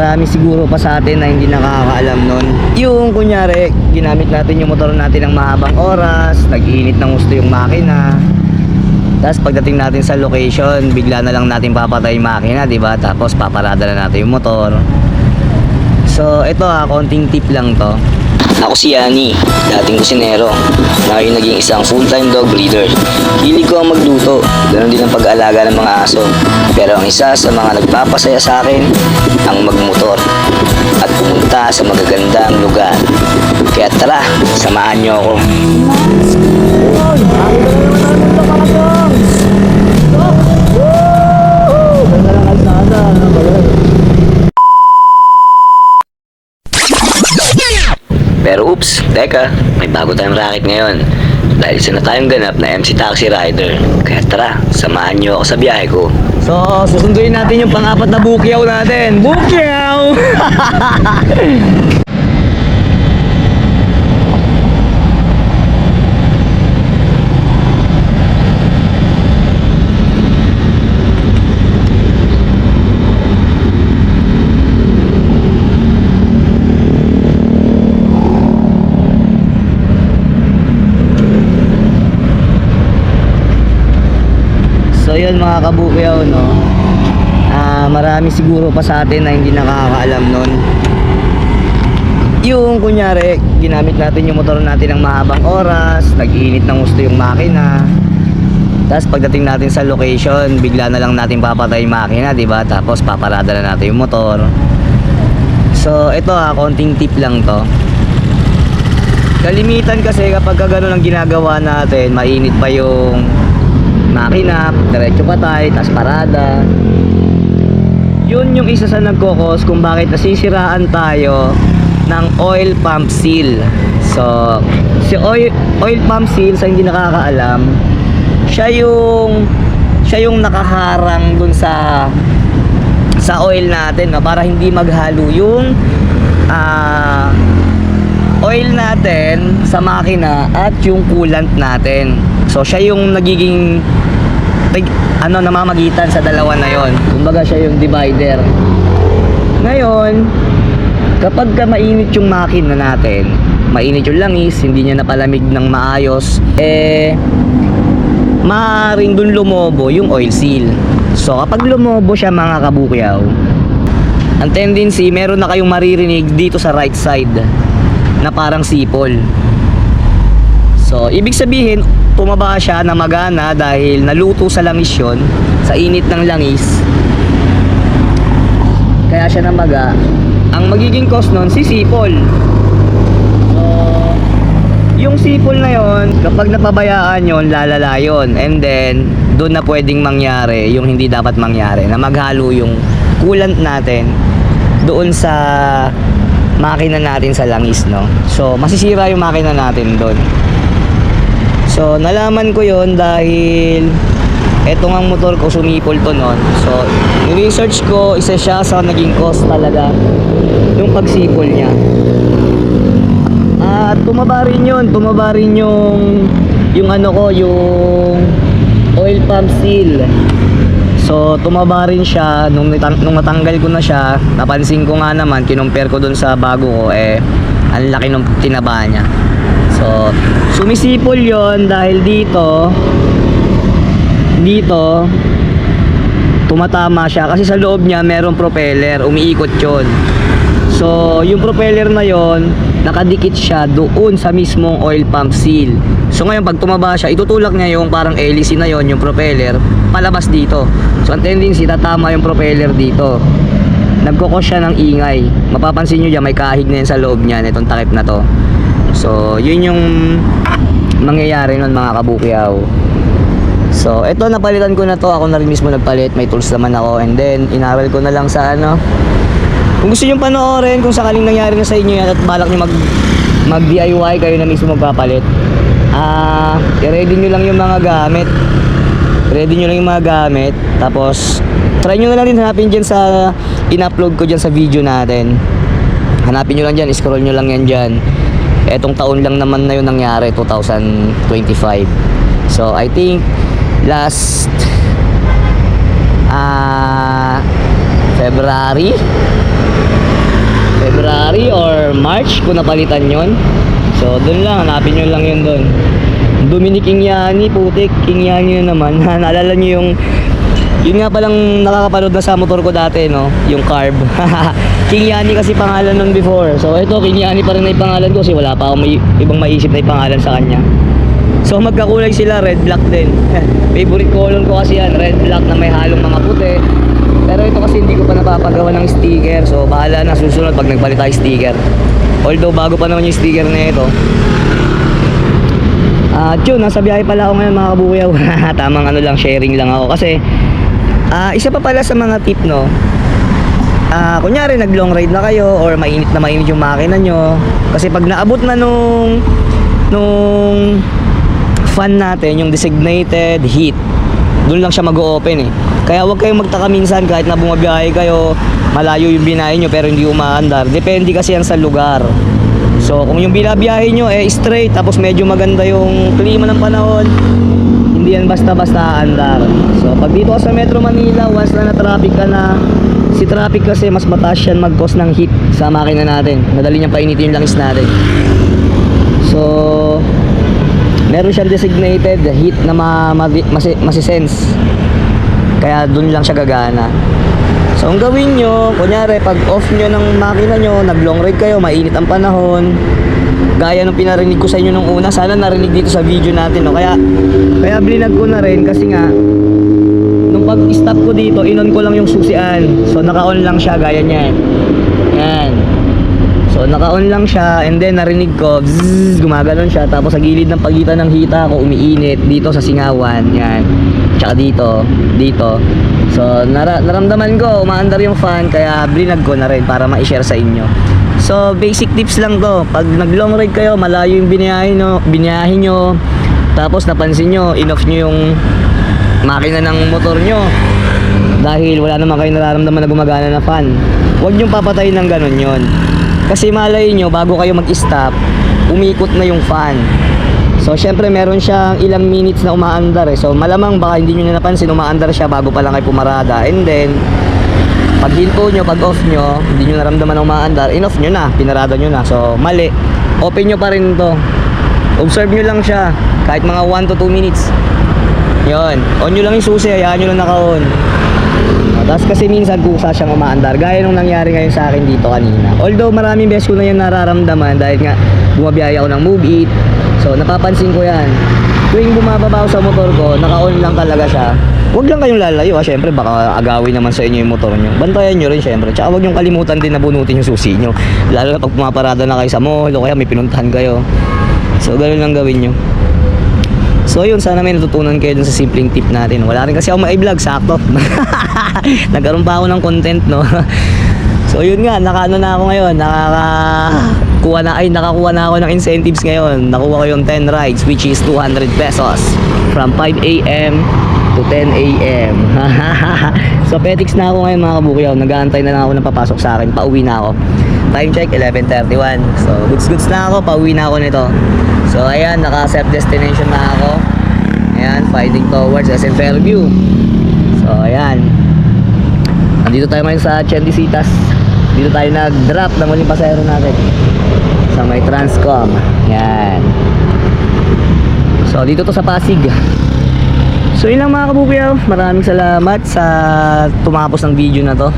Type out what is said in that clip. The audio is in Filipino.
Marami siguro pa sa atin na hindi nakakaalam nun. Yung kunyari, ginamit natin yung motor natin ng mahabang oras, nag-iinit ng gusto yung makina. Tapos pagdating natin sa location, bigla na lang natin papatay yung makina, diba? Tapos paparada na natin yung motor. So ito konting tip lang to. Ako si Yani, dating kusinero, ngayon naging isang full-time dog breeder. Hilig ko ang magluto, ganoon din ang pag-aalaga ng mga aso. Pero ang isa sa mga nagpapasaya sa akin, ang magmotor at pumunta sa magagandang lugar. Kaya tara, samahan niyo ako. Pero oops, teka, may bago tayong racket ngayon. Dahil isa na tayong ganap na MC Taxi Rider. Kaya tara, samahan nyo ako sa biyahe ko. So, susunduin natin yung pang-apat na bukyaw natin. Bukyaw! So yun mga kabukyaw, no, marami siguro pa sa atin na hindi nakakaalam nun. Yung kunyari, ginamit natin yung motor natin ng mahabang oras, nag-iinit ng gusto yung makina. Tapos pagdating natin sa location, bigla na lang natin papatay yung makina, diba? Tapos paparada na natin yung motor. So ito konting tip lang to. Kalimitan kasi kapag gano'n ang ginagawa natin, mainit pa yung makina, diretso patay, tas parada. Yun yung isa sa nagkokos kung bakit nasisiraan tayo ng oil pump seal. So, si oil pump seal, sa hindi nakakaalam, siya yung nakaharang dun sa oil natin, no? Para hindi maghalo yung oil natin sa makina at yung coolant natin. So siya yung nagiging namamagitan sa dalawa na yon. Kumbaga siya yung divider. Ngayon, kapag mainit yung makina natin, mainit yung langis, hindi niya napalamig ng maayos, maaaring dun lumobo yung oil seal. So kapag lumobo siya mga kabukyaw, ang tendency, meron na kayong maririnig dito sa right side na parang sipol. So ibig sabihin, tumaba siya na magana dahil naluto sa langis yun, sa init ng langis, kaya siya namaga. Ang magiging cause nun, sisipol. So yung sipol na yon, kapag napabayaan yon, lalala yun. And then doon na pwedeng mangyari yung hindi dapat mangyari, na maghalo yung coolant natin doon sa makina natin sa langis, no? So masisira yung makina natin doon. So nalaman ko yon dahil etong ang motor ko, sumipol to noon. So research ko, isa siya sa naging cause talaga yung pagsipol niya. At tumaba rin yung ano ko, yung oil pump seal. So tumaba rin siya nung natanggal ko na siya. Napansin ko nga naman, kinumpare ko dun sa bago ko, ang laki ng tinaba niya. So sumisipol yon dahil dito tumatama siya kasi sa loob niya merong propeller, umiikot yon. So yung propeller na yon, nakadikit siya doon sa mismong oil pump seal. So ngayon pag tumaba siya, itutulak niya yung parang hélice na yon, yung propeller, palabas dito. So ang tendency, tatama yung propeller dito, nagkukos siya ng ingay. Mapapansin nyo dyan, may kahig na yan sa loob niyan, itong takip na to. So yun yung mangyayari nun mga kabukyaw. So eto, napalitan ko na to, ako na rin mismo nagpalit, may tools naman ako. And then inaral ko na lang sa kung gusto nyo panoorin, kung sakaling nangyari na sa inyo yan at balak nyo mag DIY, kayo na mismo magpapalit, i-ready nyo lang yung mga gamit. Tapos try nyo na lang din hanapin dyan sa in-upload ko dyan sa video natin. Hanapin nyo lang dyan, scroll nyo lang yan dyan. Etong taon lang naman na yun nangyari, 2025. So I think last February March ko napalitan yon. So doon lang, hanapin nyo lang yun doon. Dominic Kingyani, putik, Kingyani na naman. Naalala nyo yung yun nga palang nakakapanood na sa motor ko dati, no? Yung carb. Kingyani kasi pangalan nun before. So ito, Kingyani pa rin na yung pangalan ko kasi wala pa akong ibang maisip na yung pangalan sa kanya. So magkakulay sila, red black din. Favorite color ko kasi yan, red black na may halong mga puti. Pero ito kasi hindi ko pa napapagawa ng sticker. So bahala na susunod pag nagpalit tayo sticker. Although bago pa naman yung sticker na ito. At yun, nasa biyahe pala ako ngayon mga kabuyaw. Tamang ano lang, sharing lang ako. Kasi isa pa pala sa mga tip, no, kunyari nag long ride na kayo or mainit yung makina nyo, kasi pag naabot na nung fan natin, yung designated heat, doon lang siya mag-o-open eh. Kaya huwag kayong magtaka minsan kahit na bumabiyahe kayo, malayo yung binahe nyo pero hindi umaandar. Depende kasi yan sa lugar. So kung yung binabiyahe nyo straight tapos medyo maganda yung klima ng panahon, hindi yan basta-basta aandar. So pag dito ka sa Metro Manila, once na na-traffic ka na, si traffic kasi mas mataas yan mag-cause ng heat sa makina natin. Madali niyang painitin yung langis natin. So meron siyang designated heat na masisense. Kaya dun lang siya gagana. So ang gawin nyo, kunyari pag off nyo ng makina nyo, nag long ride kayo, mainit ang panahon, gaya nung pinarinig ko sa inyo nung una, sana narinig dito sa video natin, no? Kaya blinag ko na rin kasi nga nung pag stop ko dito, inon ko lang yung susian. So naka-on lang siya, gaya niyan. Yan. So naka-on lang siya and then narinig ko, bzzz, gumaganon siya. Tapos sa gilid ng pagitan ng hita ko, umiinit dito sa singawan. Yan. Tsaka dito. So naramdaman ko, umaandar yung fan, kaya blinag ko na rin para ma-share sa inyo. So basic tips lang to. Pag nag long ride kayo, malayo yung biniyahe nyo, tapos napansin nyo, in-off nyo yung makina ng motor nyo dahil wala naman kayo nararamdaman na gumagana na fan, huwag nyo papatayin ng ganun yon. Kasi malay nyo, bago kayo mag-stop, umikot na yung fan. So syempre meron siyang ilang minutes na umaandar eh. So malamang baka hindi nyo na napansin, umaandar siya bago pa lang kayo pumarada. And then pag hinto nyo, pag off nyo, hindi nyo naramdaman na umaandar, in-off nyo na, pinarada nyo na. So mali, open nyo pa rin to. Observe nyo lang siya kahit mga 1 to 2 minutes. Yun, on nyo lang yung susi, hayaan nyo lang naka-on. Tapos kasi minsan kusa siyang umaandar, gaya nung nangyari ngayon sa akin dito kanina. Although maraming beses ko na yan nararamdaman dahil nga bumabiyahe ako ng Move It. So napapansin ko yan, tuwing bumababa ako sa motor ko, naka-on lang talaga siya. Huwag lang kayong lalayo syempre baka agawin naman sa inyo yung motor nyo. Bantayan nyo rin syempre, tsaka huwag nyo kalimutan din na bunutin yung susi nyo. Lalo na pag pumaparada na kayo sa mall o kaya may pinuntahan kayo. So ganun lang gawin nyo. So yun, sana may natutunan kayo dun sa simpleng tip natin. Wala rin kasi ako ma-vlog, sakto. Nagkaroon pa ako ng content, no. So yun nga, nakaano na ako ngayon, nakakuha na ako ng incentives ngayon. Nakuha ko yung 10 rides which is 200 pesos from 5 AM to 10 AM. So petics na ako ngayon mga kabukyaw. Nag-aantay na lang ako ng papasok sa akin. Pauwi na ako. Time check 11:31. So goods na ako, pauwi na ako nito. So ayan, naka-set destination na ako. Ayan, fighting towards SM Fairview. So ayan, nandito tayo ngayon sa Chendisitas. Dito tayo nag-drop ng muling pasahero natin sa may Transcom. Ayan. So dito to sa Pasig. So yun lang mga kabukyaw. Maraming salamat sa tumapos ng video na to.